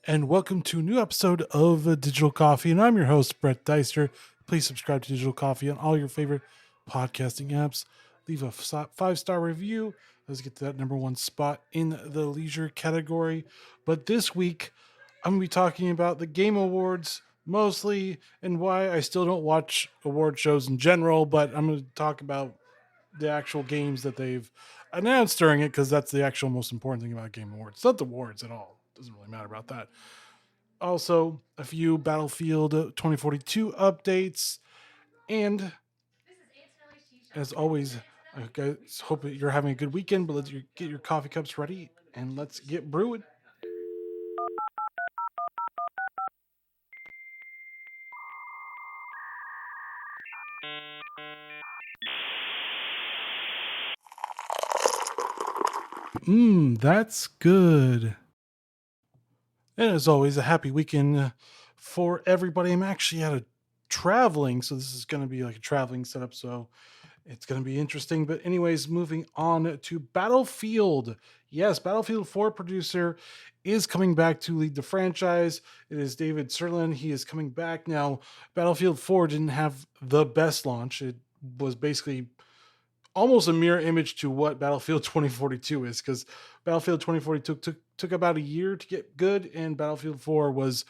and welcome to a new episode of Digital Coffee. And I'm your host, Brett Deister. Please subscribe to Digital Coffee on all your favorite podcasting apps. Leave a 5-star review. Let's get to that number one spot in the leisure category. But this week, I'm going to be talking about the Game Awards mostly and why I still don't watch award shows in general. But I'm going to talk about the actual games that they've announced during it because that's the actual most important thing about Game Awards. It's not the awards at all. Doesn't really matter about that. Also, a few Battlefield 2042 updates, and as always, I guys hope that you're having a good weekend. But get your coffee cups ready and let's get brewing. That's good. And as always, a happy weekend for everybody. I'm actually out of traveling, so this is going to be like a traveling setup. So it's going to be interesting. But, anyways, moving on to Battlefield. Yes, Battlefield 4 producer is coming back to lead the franchise. It is David Sirlin. He is coming back. Now, Battlefield 4 didn't have the best launch. It was basically almost a mirror image to what Battlefield 2042 is, because Battlefield 2042 took about a year to get good, and Battlefield 4 was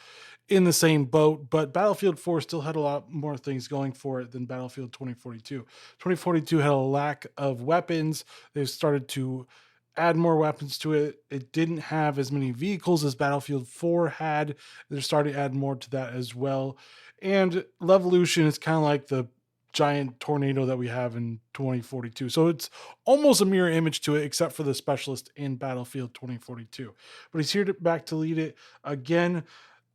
in the same boat, but Battlefield 4 still had a lot more things going for it than Battlefield 2042. 2042 had a lack of weapons. They've started to add more weapons to it. It didn't have as many vehicles as Battlefield 4 had. They're starting to add more to that as well. And Levolution is kind of like the giant tornado that we have in 2042. So it's almost a mirror image to it, except for the specialist in Battlefield 2042. But he's here back to lead it again.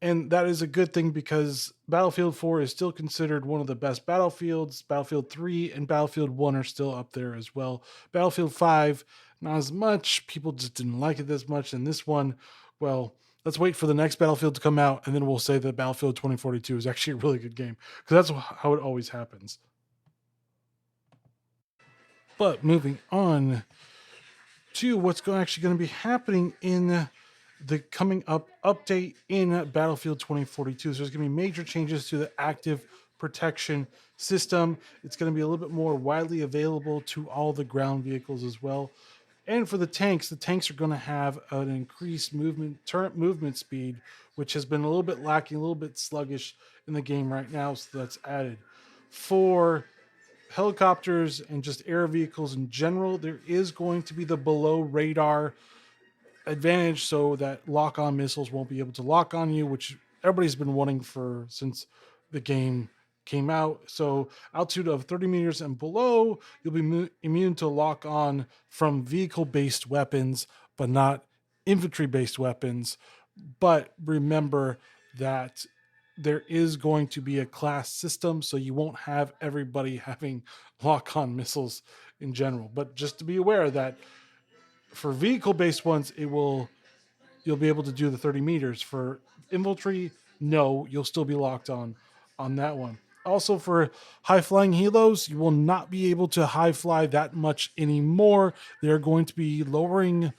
And that is a good thing because Battlefield 4 is still considered one of the best battlefields. Battlefield 3 and Battlefield 1 are still up there as well. Battlefield 5, not as much. People just didn't like it as much. And this one, well, let's wait for the next Battlefield to come out, and then we'll say that Battlefield 2042 is actually a really good game, because that's how it always happens. But moving on to what's actually going to be happening in the coming up update in Battlefield 2042. So there's going to be major changes to the active protection system. It's going to be a little bit more widely available to all the ground vehicles as well. And for the tanks are going to have an increased movement speed, which has been a little bit lacking, a little bit sluggish in the game right now. So that's added. For helicopters and just air vehicles in general, there is going to be the below radar advantage so that lock on missiles won't be able to lock on you, which everybody's been wanting for since the game came out. So altitude of 30 meters and below, you'll be immune to lock on from vehicle based weapons, but not infantry based weapons. But remember that there is going to be a class system, so you won't have everybody having lock on missiles in general. But just to be aware that for vehicle based ones, you'll be able to do the 30 meters. For infantry, no, you'll still be locked on that one. Also, for high flying helos, you will not be able to high fly that much anymore. They're going to be lowering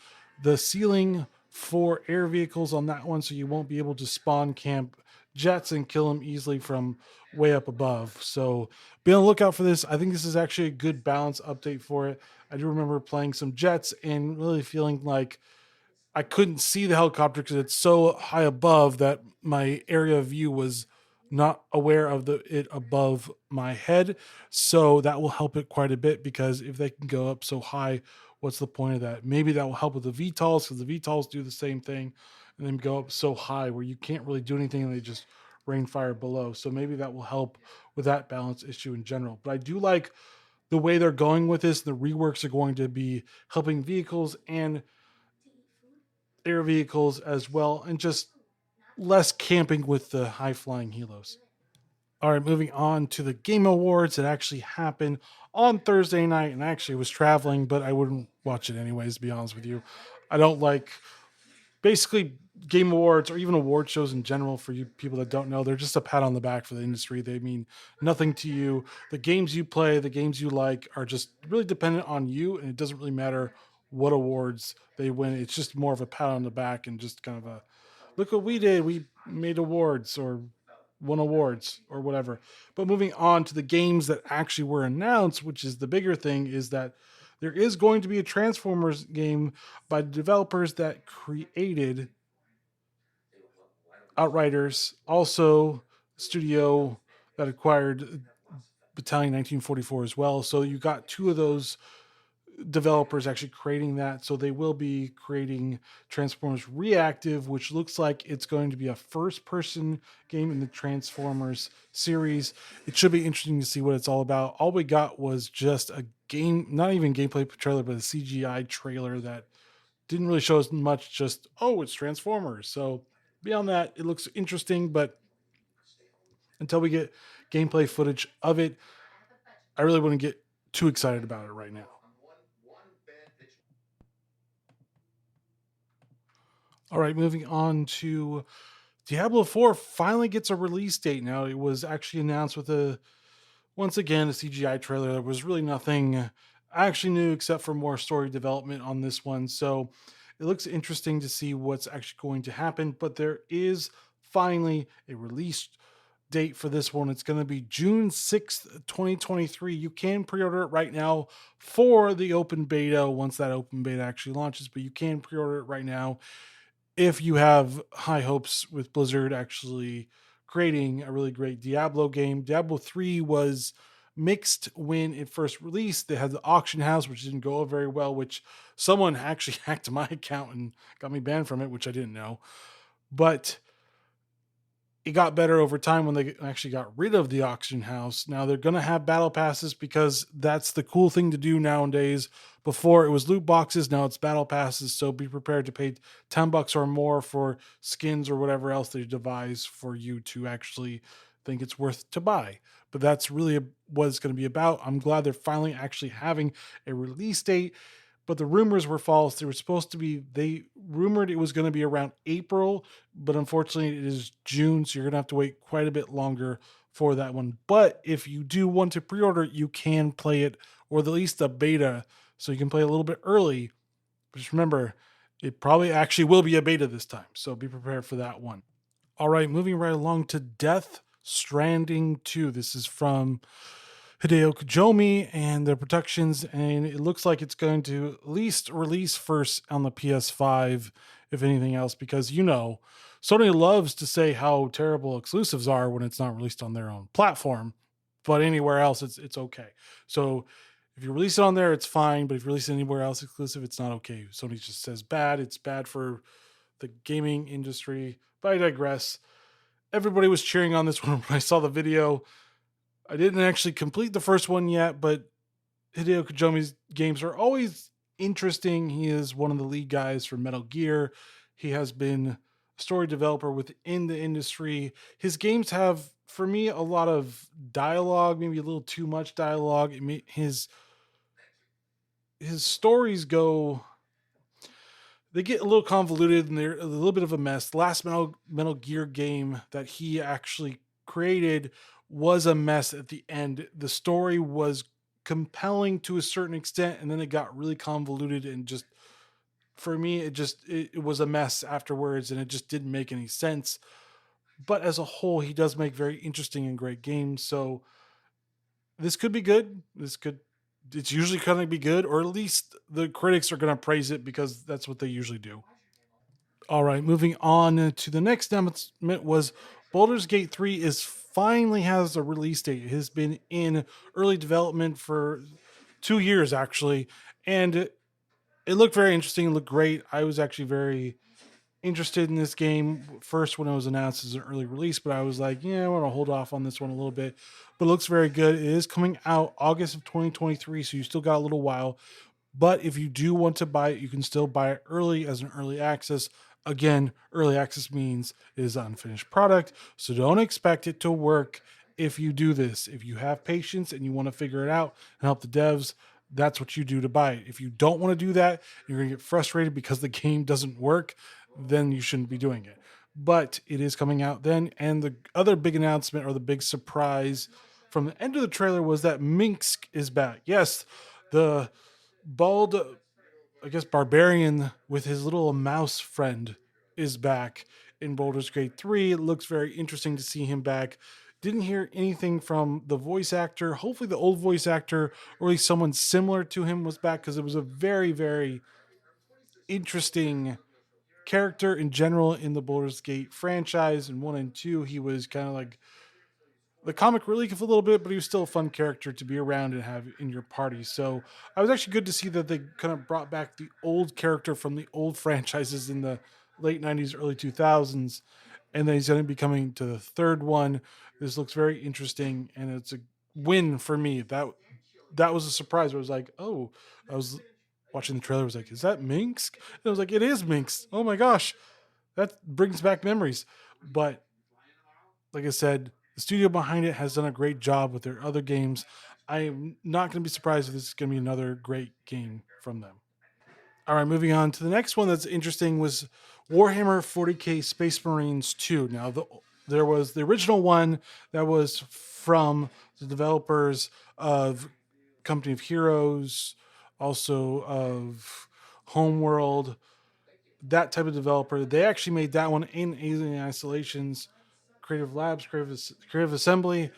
the ceiling for air vehicles on that one, so you won't be able to spawn camp jets and kill them easily from way up above. So be on the lookout for this. I think this is actually a good balance update for it. I do remember playing some jets and really feeling like I couldn't see the helicopter because it's so high above that my area of view was not aware of it above my head. So that will help it quite a bit, because if they can go up so high, what's the point of that? Maybe that will help with the VTOLs, because the VTOLs do the same thing and then go up so high where you can't really do anything and they just rain fire below. So maybe that will help with that balance issue in general. But I do like the way they're going with this. The reworks are going to be helping vehicles and air vehicles as well, and just less camping with the high flying helos. All right, moving on to the Game Awards. It actually happened on Thursday night, and I actually was traveling, but I wouldn't watch it anyways, to be honest with you. I don't like, basically, Game Awards or even award shows in general. For you people that don't know, they're just a pat on the back for the industry. They mean nothing to you. The games you play, the games you like, are just really dependent on you, and it doesn't really matter what awards they win. It's just more of a pat on the back and just kind of a look what we did. We made awards or won awards or whatever. But moving on to the games that actually were announced, which is the bigger thing, is that there is going to be a Transformers game by the developers that created Outriders, also studio that acquired Battalion 1944 as well. So you got two of those developers actually creating that. So they will be creating Transformers Reactive, which looks like it's going to be a first person game in the Transformers series. It should be interesting to see what it's all about. All we got was just a game, not even gameplay trailer, but a CGI trailer that didn't really show us much, just, oh, it's Transformers. So beyond that, it looks interesting, but until we get gameplay footage of it, I really wouldn't get too excited about it right now. All right, moving on to Diablo 4 finally gets a release date now. It was actually announced with once again a CGI trailer. There was really nothing actually new except for more story development on this one. So it looks interesting to see what's actually going to happen, but there is finally a release date for this one. It's going to be June 6th, 2023. You can pre-order it right now for the open beta once that open beta actually launches, but you can pre-order it right now if you have high hopes with Blizzard actually creating a really great Diablo game. Diablo 3 was mixed when it first released. They had the auction house, which didn't go very well, which someone actually hacked my account and got me banned from it, which I didn't know. But it got better over time when they actually got rid of the auction house. Now they're going to have battle passes because that's the cool thing to do nowadays. Before it was loot boxes, now it's battle passes. So be prepared to pay $10 or more for skins or whatever else they devise for you to actually think it's worth to buy. But that's really what it's going to be about. I'm glad they're finally actually having a release date, but the rumors were false. They were supposed to be, they rumored it was going to be around April, but unfortunately it is June. So you're going to have to wait quite a bit longer for that one. But if you do want to pre-order it, you can play it, or at least the beta, so you can play a little bit early. But just remember, it probably actually will be a beta this time. So be prepared for that one. All right, moving right along to Death Stranding 2. This is from Hideo Kojima and their productions, and it looks like it's going to at least release first on the PS5, if anything else, because Sony loves to say how terrible exclusives are when it's not released on their own platform, but anywhere else it's okay. So if you release it on there, it's fine, but if you release it anywhere else exclusive, it's not okay. Sony just says bad. It's bad for the gaming industry. But I digress. Everybody was cheering on this one when I saw the video. I didn't actually complete the first one yet, but Hideo Kojima's games are always interesting. He is one of the lead guys for Metal Gear. He has been a story developer within the industry. His games have, for me, a lot of dialogue, maybe a little too much dialogue. His stories they get a little convoluted and they're a little bit of a mess. The last Metal Gear game that he actually created was a mess at the end. The story was compelling to a certain extent, and then it got really convoluted and just, for me, it was a mess afterwards, and it just didn't make any sense. But as a whole, he does make very interesting and great games. So this could be good. It's usually going to be good, or at least the critics are going to praise it because that's what they usually do. All right, moving on to the next announcement was Baldur's Gate 3 is finally has a release date. It has been in early development for 2 years actually, and it looked very interesting. It looked great. I was actually very interested in this game first when it was announced as an early release, but I was like, yeah, I want to hold off on this one a little bit. But it looks very good. It is coming out August of 2023, so you still got a little while. But if you do want to buy it, you can still buy it early as an early access. Again, early access means it is an unfinished product, so don't expect it to work if you do this. If you have patience and you want to figure it out and help the devs, that's what you do to buy it. If you don't want to do that, you're going to get frustrated because the game doesn't work, then you shouldn't be doing it. But it is coming out then. And the other big announcement, or the big surprise from the end of the trailer, was that Minsk is back. Yes, the bald, I guess, barbarian with his little mouse friend is back in Baldur's Gate 3. It looks very interesting to see him back. Didn't hear anything from the voice actor. Hopefully, the old voice actor, or at least someone similar to him, was back because it was a very, very interesting character in general in the Baldur's Gate franchise. In 1 and 2, he was kind of like the comic relief a little bit, but he was still a fun character to be around and have in your party. So I was actually good to see that they kind of brought back the old character from the old franchises in the late 90s, early 2000s. And then he's going to be coming to the third one. This looks very interesting, and it's a win for me. That was a surprise. I was like, oh, I was watching the trailer. I was like, is that Minsk? And I was like, it is Minsk. Oh my gosh, that brings back memories. But like I said, the studio behind it has done a great job with their other games. I am not going to be surprised if this is going to be another great game from them. All right, moving on to the next one that's interesting was Warhammer 40K Space Marines 2. Now, there was the original one that was from the developers of Company of Heroes, also of Homeworld, that type of developer. They actually made that one in Alien Isolations, Creative Labs, Creative Assembly.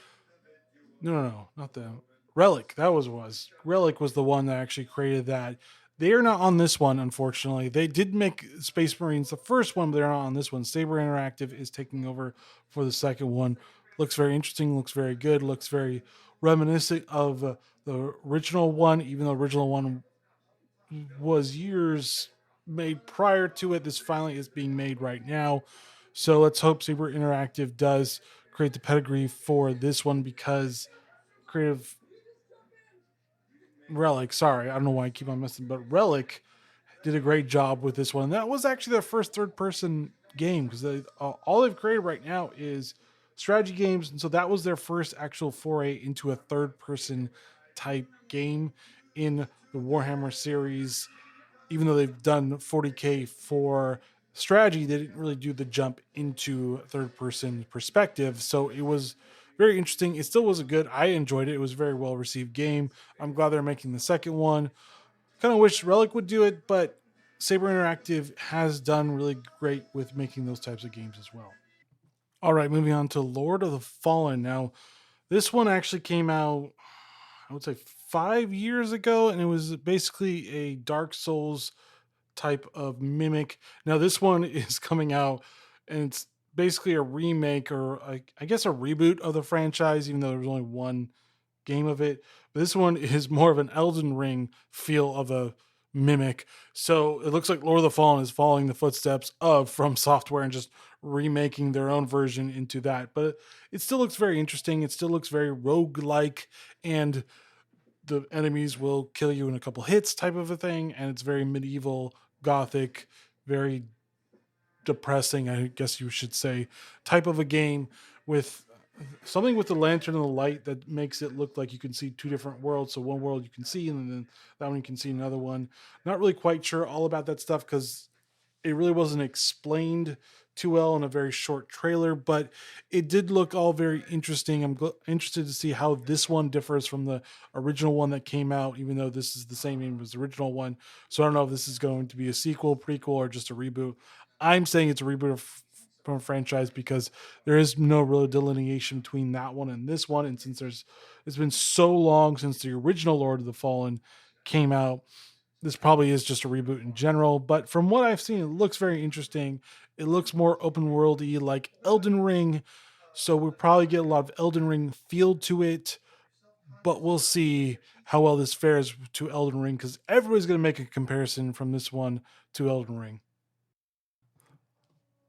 No, not them. Relic. That was Relic was the one that actually created that. They are not on this one, unfortunately. They did make Space Marines the first one, but they're not on this one. Saber Interactive is taking over for the second one. Looks very interesting. Looks very good. Looks very reminiscent of the original one, even though the original one was years made prior to it. This finally is being made right now. So let's hope Saber Interactive does create the pedigree for this one, because Creative Relic, sorry, I don't know why I keep on messing, but Relic did a great job with this one. That was actually their first third person game, because all they've created right now is strategy games. And so that was their first actual foray into a third person type game in the Warhammer series. Even though they've done 40K for strategy, they didn't really do the jump into third person perspective. So it was very interesting. It still was a good, I enjoyed it. It was a very well received game. I'm glad they're making the second one. Kind of wish Relic would do it, but Saber Interactive has done really great with making those types of games as well. All right, moving on to Lord of the Fallen. Now, this one actually came out, I would say, 5 years ago, and it was basically a Dark Souls type of mimic. Now, this one is coming out, and it's basically a remake, or I guess a reboot of the franchise, even though there was only one game of it. But this one is more of an Elden Ring feel of a mimic. So it looks like Lord of the Fallen is following the footsteps of FromSoftware and just remaking their own version into that. But it still looks very interesting. It still looks very roguelike, and the enemies will kill you in a couple hits type of a thing. And it's very medieval, gothic, very depressing, I guess you should say, type of a game, with something with the lantern and the light that makes it look like you can see two different worlds. So one world you can see, and then that one you can see another one. Not really quite sure all about that stuff, because it really wasn't explained too well in a very short trailer, but it did look all very interesting. I'm interested to see how this one differs from the original one that came out, even though this is the same name as the original one. So I don't know if this is going to be a sequel, prequel, or just a reboot. I'm saying it's a reboot from a franchise, because there is no real delineation between that one and this one. And since it's been so long since the original Lord of the Fallen came out, this probably is just a reboot in general. But from what I've seen, it looks very interesting. It looks more open worldy, like Elden Ring. So we'll probably get a lot of Elden Ring feel to it. But we'll see how well this fares to Elden Ring, because everybody's going to make a comparison from this one to Elden Ring.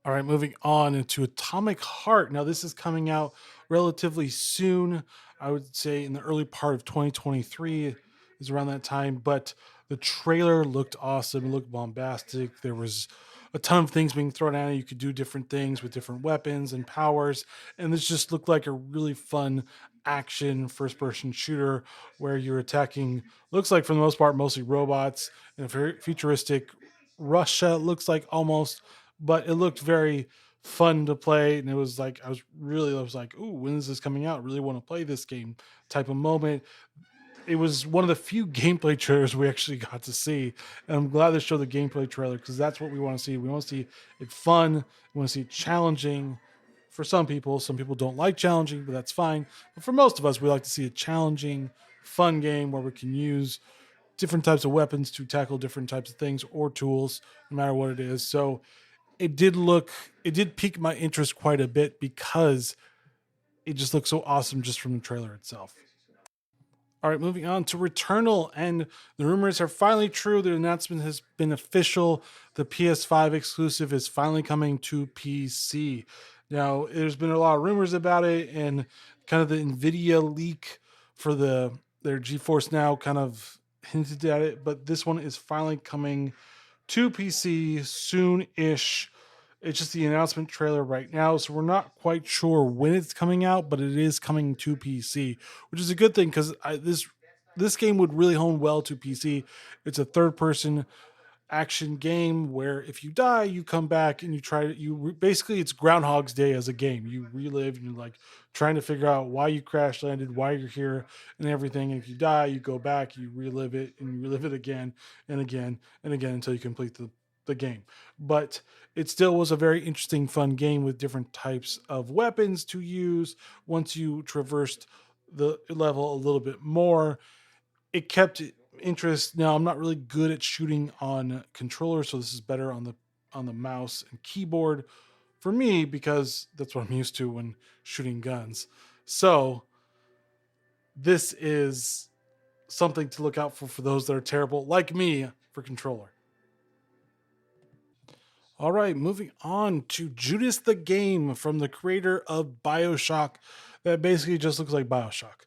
All right, moving on into Atomic Heart. Now, this is coming out relatively soon. I would say in the early part of 2023 is around that time. But the trailer looked awesome. It looked bombastic. There was a ton of things being thrown at you. You could do different things with different weapons and powers. And this just looked like a really fun action first person shooter where you're attacking, looks like for the most part, mostly robots in a very futuristic Russia, looks like almost, but it looked very fun to play. And it was like, I was like, ooh, when is this coming out? I really want to play this game type of moment. it was one of the few gameplay trailers we actually got to see. And I'm glad they showed the gameplay trailer because that's what we want to see. We want to see it fun. We want to see it challenging for some people. Some people don't like challenging, but that's fine. But for most of us, we like to see a challenging, fun game where we can use different types of weapons to tackle different types of things or tools, no matter what it is. So it did pique my interest quite a bit because it just looks so awesome just from the trailer itself. All right, moving on to Returnal, and the rumors are finally true. The announcement has been official. The PS5 exclusive is finally coming to PC. Now, there's been a lot of rumors about it, and kind of the Nvidia leak for their GeForce Now kind of hinted at it, but this one is finally coming to PC soon-ish. It's just the announcement trailer right now, so we're not quite sure when it's coming out, but it is coming to PC, which is a good thing because this game would really hone well to PC. It's a third-person action game where if you die, you come back and you try to basically it's Groundhog's Day as a game. You relive and you're like trying to figure out why you crash landed, why you're here, and everything. And if you die, you go back, you relive it, and you relive it again and again and again until you complete the game. But it still was a very interesting, fun game with different types of weapons to use once you traversed the level a little bit more. It kept interest. Now I'm not really good at shooting on controller, so this is better on the mouse and keyboard for me because that's what I'm used to when shooting guns. So this is something to look out for those that are terrible like me for controller. All right, moving on to Judas the Game from the creator of Bioshock. That basically just looks like Bioshock.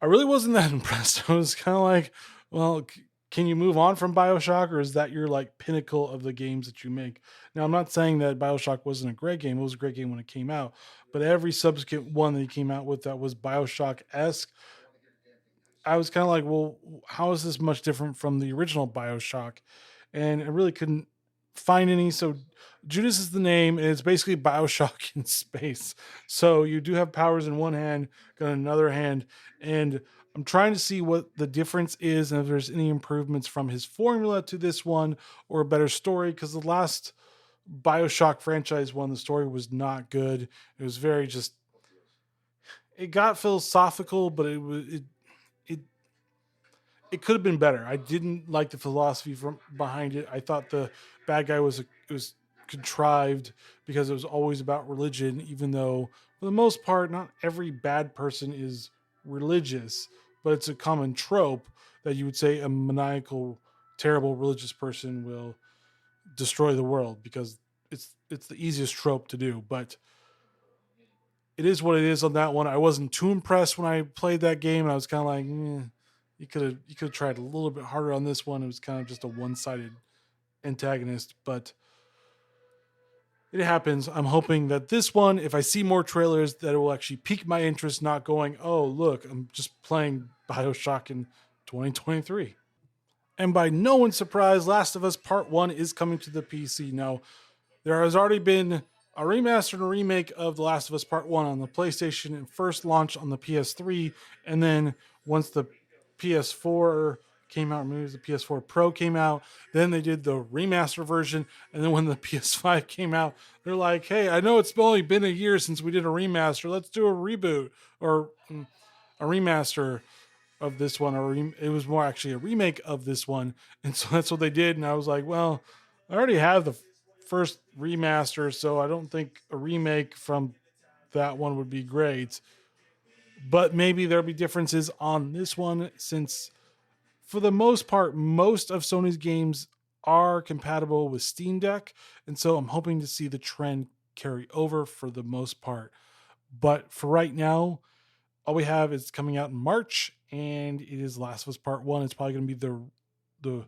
I really wasn't that impressed. I was kind of like, well, can you move on from Bioshock, or is that your like pinnacle of the games that you make? Now, I'm not saying that Bioshock wasn't a great game. It was a great game when it came out, but every subsequent one that he came out with that was Bioshock esque, I was kind of like, well, how is this much different from the original Bioshock? And I really couldn't find any. So Judas is the name, and it's basically Bioshock in space. So you do have powers in one hand, got another hand, and I'm trying to see what the difference is and if there's any improvements from his formula to this one or a better story. Because the last Bioshock franchise one, the story was not good. It was very just. It got philosophical, but it it could have been better. I didn't like the philosophy from behind it. I thought the bad guy was contrived because it was always about religion, even though for the most part, not every bad person is religious, but it's a common trope that you would say a maniacal, terrible religious person will destroy the world because it's the easiest trope to do. But it is what it is on that one. I wasn't too impressed when I played that game. I was kind of like, you could have tried a little bit harder on this one. It was kind of just a one sided antagonist, but it happens. I'm hoping that this one, if I see more trailers, that it will actually pique my interest. Not going, oh look, I'm just playing Bioshock in 2023. And by no one's surprise, Last of Us Part One is coming to the PC now. There has already been a remaster and a remake of The Last of Us Part 1 on the PlayStation and first launched on the PS3. And then once the PS4 came out, maybe it was the PS4 Pro came out, then they did the remaster version. And then when the PS5 came out, they're like, hey, I know it's only been a year since we did a remaster. Let's do a reboot or a remaster of this one. It was more actually a remake of this one. And so that's what they did. And I was like, well, I already have the first remaster, so I don't think a remake from that one would be great. But maybe there'll be differences on this one since, for the most part, most of Sony's games are compatible with Steam Deck. And so I'm hoping to see the trend carry over for the most part. But for right now, all we have is coming out in March, and it is Last of Us Part 1. It's probably going to be the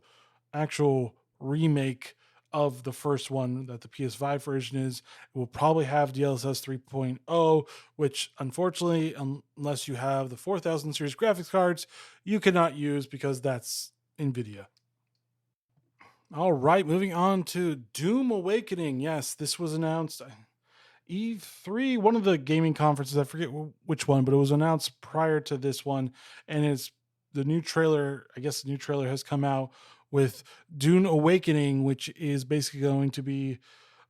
actual remake of the first one that the PS5 version is. It will probably have DLSS 3.0, which unfortunately, unless you have the 4000 series graphics cards, you cannot use because that's NVIDIA. All right, moving on to Doom Awakening. Yes, this was announced E3, one of the gaming conferences. I forget which one, but it was announced prior to this one, and it's the new trailer, I guess the new trailer has come out with Dune Awakening, which is basically going to be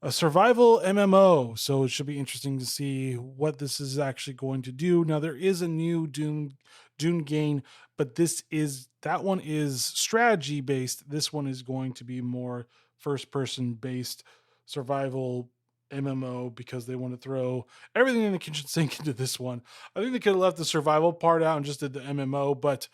a survival MMO. So it should be interesting to see what this is actually going to do. Now there is a new Dune game, but that one is strategy based. This one is going to be more first person based survival MMO because they want to throw everything in the kitchen sink into this one. I think they could have left the survival part out and just did the MMO, but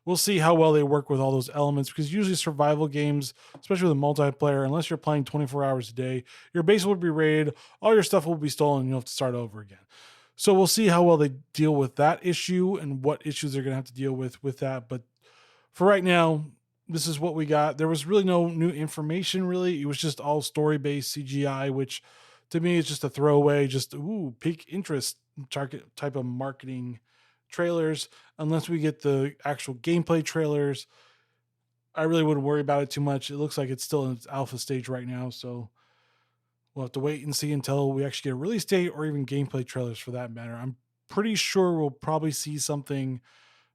we'll see how well they work with all those elements because usually survival games, especially with multiplayer, unless you're playing 24 hours a day, your base will be raided, all your stuff will be stolen, and you'll have to start over again. So we'll see how well they deal with that issue and what issues they're going to have to deal with that. But for right now, this is what we got. There was really no new information, really. It was just all story based CGI, which to me is just a throwaway, just pique interest target type of marketing trailers. Unless we get the actual gameplay trailers, I really wouldn't worry about it too much. It looks like it's still in its alpha stage right now, so we'll have to wait and see until we actually get a release date or even gameplay trailers for that matter. I'm pretty sure we'll probably see something.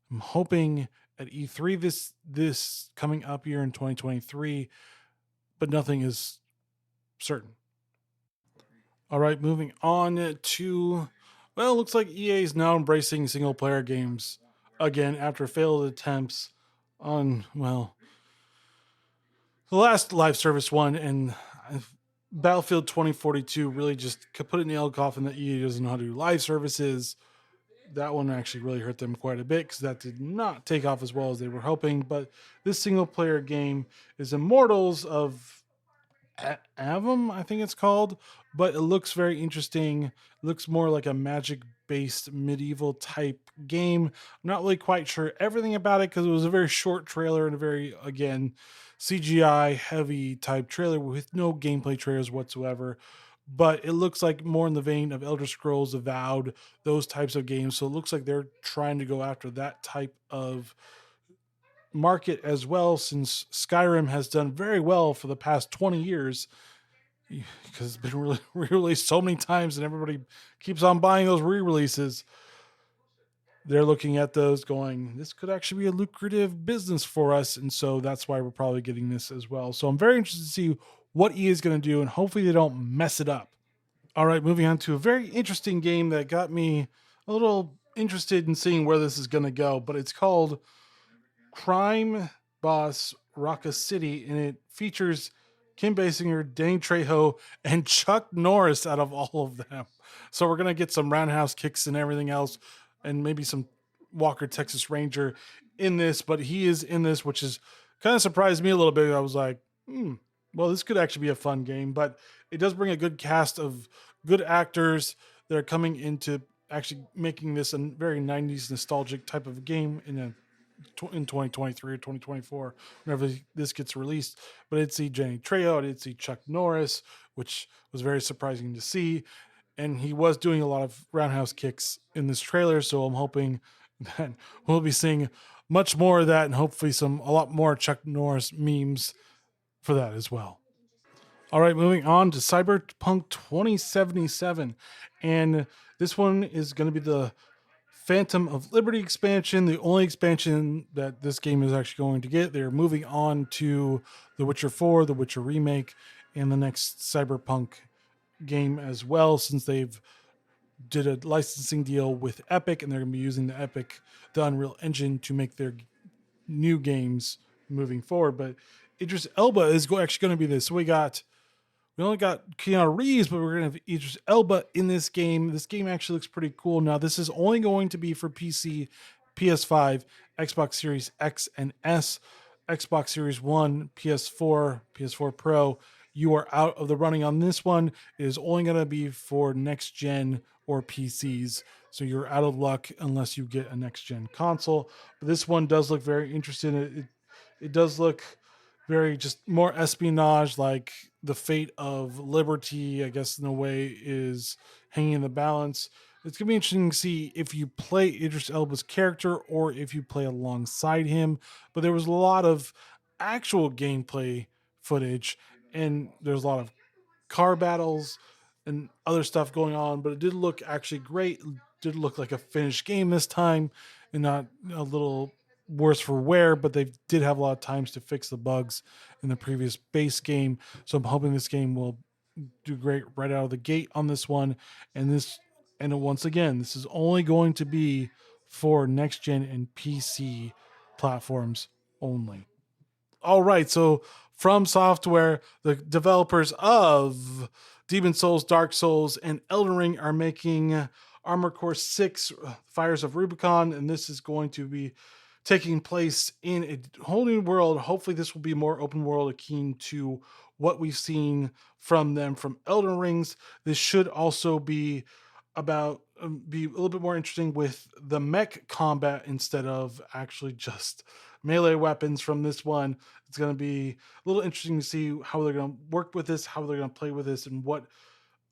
I'm hoping at E3 this coming up here in 2023, but nothing is certain. All right, moving on to, well, it looks like EA is now embracing single player games again after failed attempts on, well, the last live service one, and Battlefield 2042 really just put it in the nail coffin that EA doesn't know how to do live services. That one actually really hurt them quite a bit because that did not take off as well as they were hoping. But this single player game is Immortals of Avum, I think it's called, but it looks very interesting. It looks more like a magic based medieval type game. I'm not really quite sure everything about it because it was a very short trailer and a very, again, CGI heavy type trailer with no gameplay trailers whatsoever. But it looks like more in the vein of Elder Scrolls, Avowed, those types of games. So it looks like they're trying to go after that type of market as well, since Skyrim has done very well for the past 20 years because it's been re-released so many times and everybody keeps on buying those re-releases. They're looking at those going, this could actually be a lucrative business for us, and so that's why we're probably getting this as well. So I'm very interested to see what EA is going to do, and hopefully they don't mess it up. All right, moving on to a very interesting game that got me a little interested in seeing where this is going to go, but it's called Crime Boss Rockay City, and it features Kim Basinger, Danny Trejo, and Chuck Norris out of all of them. So we're gonna get some roundhouse kicks and everything else, and maybe some Walker Texas Ranger in this. But he is in this, which is kind of surprised me a little bit. I was like, well, this could actually be a fun game. But it does bring a good cast of good actors that are coming into actually making this a very 90s nostalgic type of game in 2023 or 2024, whenever this gets released. But I did see Jenny Trejo, I did see Chuck Norris, which was very surprising to see. And he was doing a lot of roundhouse kicks in this trailer. So I'm hoping that we'll be seeing much more of that and hopefully a lot more Chuck Norris memes for that as well. All right, moving on to Cyberpunk 2077. And this one is going to be the Phantom of Liberty expansion, the only expansion that this game is actually going to get. They're moving on to The Witcher 4, The Witcher remake, and the next Cyberpunk game as well, since they've did a licensing deal with Epic, and they're going to be using the Unreal Engine to make their new games moving forward. But Idris Elba is actually going to be this. So we only got Keanu Reeves, but we're going to have Idris Elba in this game. This game actually looks pretty cool. Now, this is only going to be for PC, PS5, Xbox Series X and S, Xbox Series One, PS4, PS4 Pro. You are out of the running on this one. It is only going to be for next gen or PCs. So you're out of luck unless you get a next gen console. But this one does look very interesting. It does look very just more espionage, like the fate of liberty, I guess, in a way, is hanging in the balance. It's going to be interesting to see if you play Idris Elba's character or if you play alongside him. But there was a lot of actual gameplay footage, and there's a lot of car battles and other stuff going on, but it did look actually great. It did look like a finished game this time and not a little worse for wear, but they did have a lot of times to fix the bugs in the previous base game. So I'm hoping this game will do great right out of the gate on this one. And once again, this is only going to be for next gen and PC platforms only. All right, so FromSoftware, the developers of Demon Souls, Dark Souls, and Elden Ring, are making Armored Core 6 Fires of Rubicon, and this is going to be taking place in a whole new world. Hopefully this will be more open world, akin to what we've seen from them from Elden Rings. This should also be be a little bit more interesting with the mech combat instead of actually just melee weapons from this one. It's going to be a little interesting to see how they're going to work with this, how they're going to play with this, and what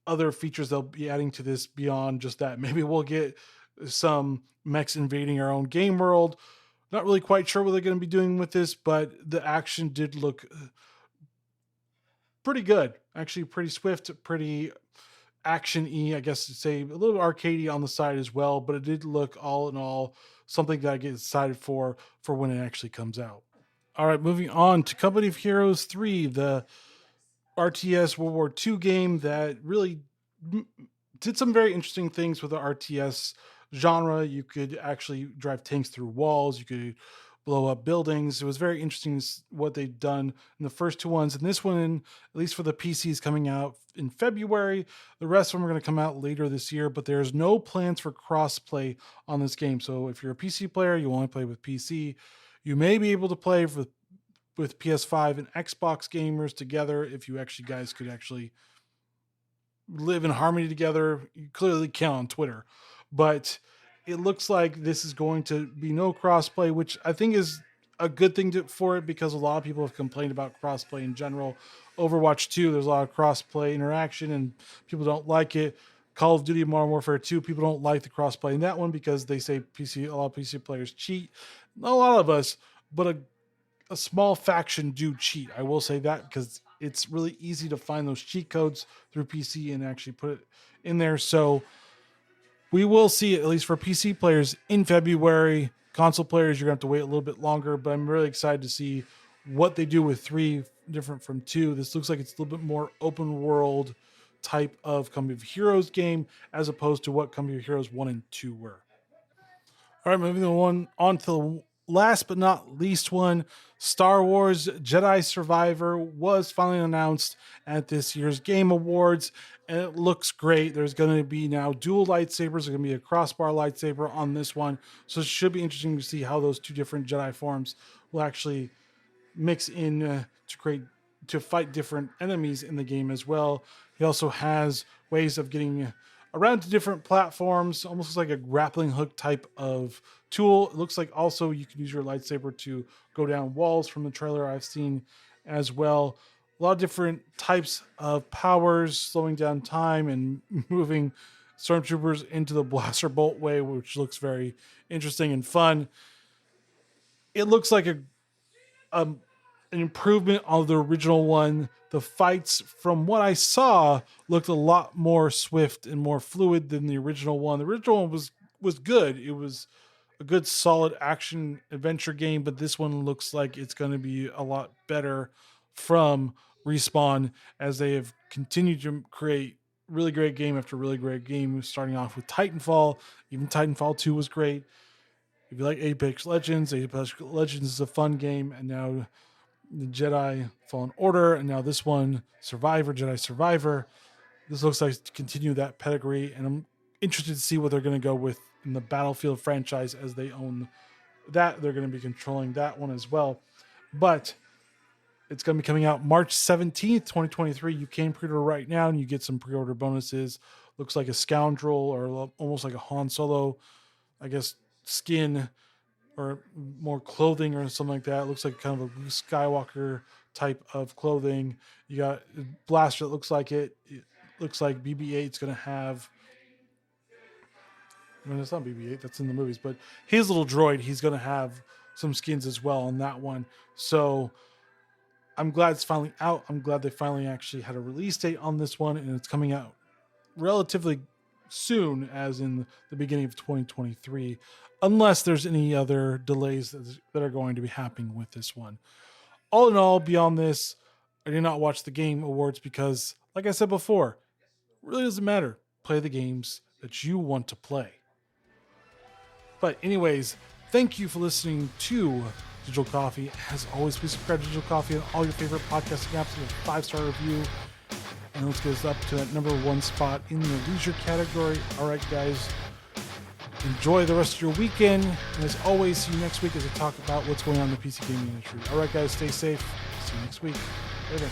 other features they'll be adding to this beyond just that. Maybe we'll get some mechs invading our own game world. Not really quite sure what they're going to be doing with this, but the action did look pretty good. Actually, pretty swift, pretty action-y, I guess to say, a little arcadey on the side as well, but it did look all in all something that I get excited for when it actually comes out. All right, moving on to Company of Heroes 3, the RTS World War II game that really did some very interesting things with the RTS genre. You could actually drive tanks through walls. You could blow up buildings. It was very interesting what they've done in the first two ones. And this one, at least for the PC, is coming out in February. The rest of them are going to come out later this year, but there's no plans for crossplay on this game. So if you're a PC player, you only play with PC. You may be able to play with PS5 and Xbox gamers together if you actually guys could actually live in harmony together. You clearly can on Twitter, but it looks like this is going to be no crossplay, which I think is a good thing for it, because a lot of people have complained about crossplay in general. Overwatch 2, there's a lot of crossplay interaction and people don't like it. Call of Duty Modern Warfare 2, people don't like the crossplay in that one because they say a lot of PC players cheat. Not a lot of us, but a small faction do cheat. I will say that, because it's really easy to find those cheat codes through PC and actually put it in there. So we will see it, at least for PC players, in February. Console players, you're going to have to wait a little bit longer, but I'm really excited to see what they do with 3 different from 2. This looks like it's a little bit more open world type of Company of Heroes game, as opposed to what Company of Heroes 1 and 2 were. All right, moving on to the last but not least one. Star Wars Jedi Survivor was finally announced at this year's Game Awards, and it looks great. There's going to be now dual lightsabers. There's going to be a crossbar lightsaber on this one, so it should be interesting to see how those 2 different Jedi forms will actually mix in to fight different enemies in the game as well. He also has ways of getting around to different platforms, almost like a grappling hook type of tool. It looks like also you can use your lightsaber to go down walls from the trailer I've seen as well. A lot of different types of powers, slowing down time and moving stormtroopers into the blaster bolt way, which looks very interesting and fun. It looks like an improvement on the original one. The fights, from what I saw, looked a lot more swift and more fluid than the original one. The original one was good. It was a good, solid action adventure game, but this one looks like it's going to be a lot better from Respawn, as they have continued to create really great game after really great game, starting off with Titanfall. Even Titanfall 2 was great. If you like Apex Legends is a fun game, and now the Jedi Fallen Order, and now this one, Jedi Survivor. This looks like to continue that pedigree, and I'm interested to see what they're going to go with in the Battlefield franchise, as they own that. They're going to be controlling that one as well. But it's going to be coming out March 17th, 2023. You can pre-order right now, and you get some pre-order bonuses. Looks like a Scoundrel, or almost like a Han Solo, I guess, skin, or more clothing or something like that. It looks like kind of a Luke Skywalker type of clothing. You got a blaster that looks like it. It looks like BB-8's going to have... I mean, it's not BB-8, that's in the movies, but his little droid, he's going to have some skins as well on that one. So I'm glad it's finally out. I'm glad they finally actually had a release date on this one, and it's coming out relatively soon, as in the beginning of 2023, unless there's any other delays that are going to be happening with this one. All in all, beyond this, I did not watch the Game Awards because, like I said before, it really doesn't matter. Play the games that you want to play. But anyways, thank you for listening to Digital Coffee. As always, please subscribe to Digital Coffee on all your favorite podcasting apps with a 5-star review. And let's get us up to that #1 spot in the leisure category. All right, guys. Enjoy the rest of your weekend. And as always, see you next week as I talk about what's going on in the PC gaming industry. All right, guys, stay safe. See you next week. Later.